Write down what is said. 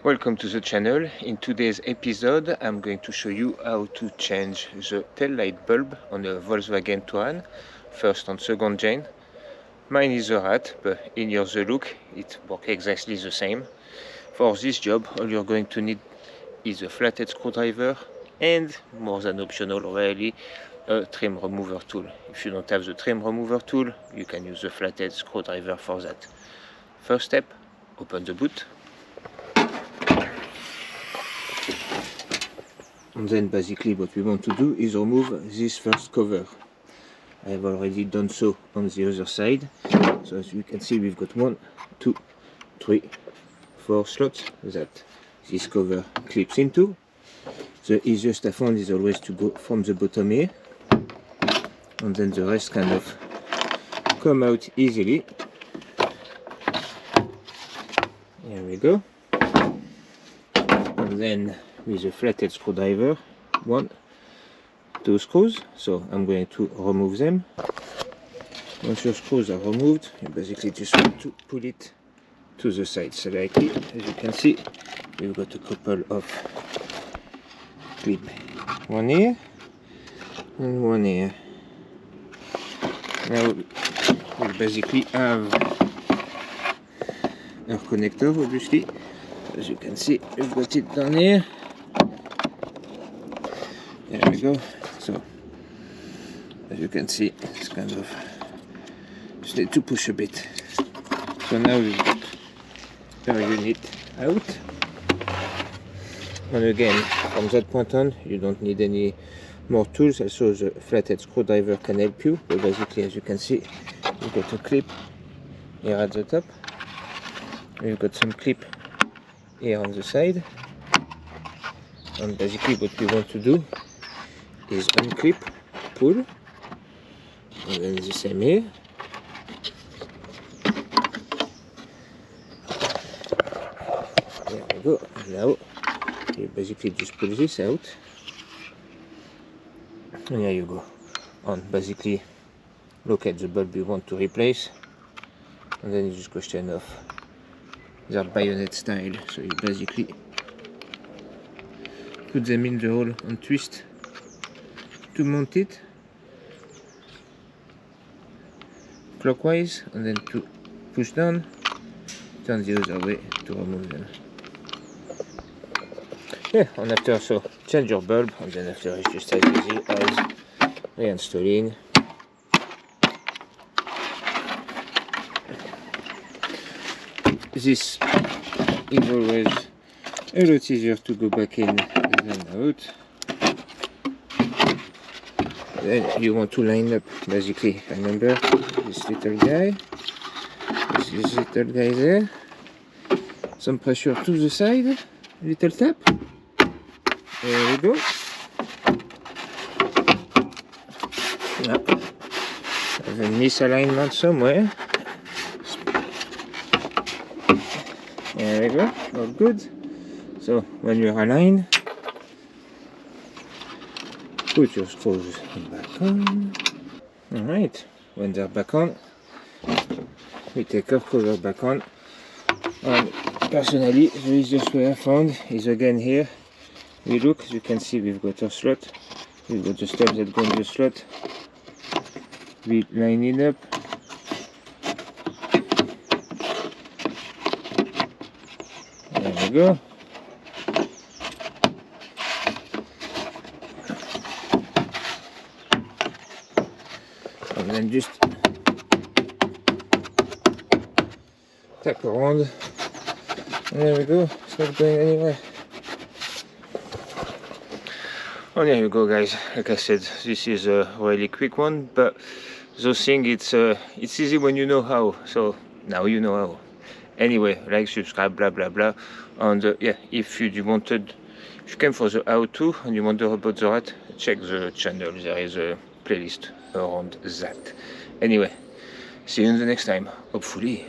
Welcome to the channel. In today's episode I'm going to show you how to change the tail light bulb on a Volkswagen Touran, first and second gen. Mine is a rat, but in your the look it works exactly the same. For this job all you're going to need is a flathead screwdriver and, more than optional really, a trim remover tool. If you don't have the trim remover tool you can use the flathead screwdriver for that. First step, open the boot. And then basically what we want to do is remove this first cover. I have already done so on the other side. So as you can see we've got 1, 2, 3, 4 slots that this cover clips into. The easiest I found is always to go from the bottom here, and then the rest kind of come out easily. Here we go. And then with a flathead screwdriver, 1, 2 screws, so I'm going to remove them. Once your screws are removed, you basically just want to pull it to the side slightly. As you can see, we've got a couple of clips, one here and one here. Now we basically have our connector, obviously. As you can see, we've got it down here. There we go. So as you can see, it's kind of just need to push a bit. So now we've got our unit out. And again, from that point on, you don't need any more tools. Also the flathead screwdriver can help you. But basically, as you can see, we've got a clip here at the top. We've got some clip here on the side. And basically what we want to do is unclip, pull, and then the same here. There we go. Now you basically just pull this out, and there you go. And basically look at the bulb you want to replace, and then you just question of their bayonet style. So you basically put them in the hole and twist to mount it clockwise, and then to push down, turn the other way to remove them. Yeah, and after, so change your bulb, and then after it's just as easy as reinstalling. This is always a lot easier to go back in than out. Then you want to line up, basically, remember this little guy, this little guy there, some pressure to the side, little tap, there we go. Yep. There's a misalignment somewhere. There we go, all good. So when you're aligned, put your screws back on. Alright, when they're back on, we take our cover back on. And personally, the easiest way I found is again here. We look, as you can see, we've got our slot, we've got the steps that go in the slot. We line it up. There we go. And then just tap around, and there we go, it's not going anywhere. Oh, there you go, guys. Like I said, this is a really quick one, but those things, it's easy when you know how, so now you know how. Anyway, like, subscribe, blah blah blah. And yeah, if you came for the how-to and you wonder about the rat, check the channel, there is a playlist around that. Anyway, see you in the next time, hopefully.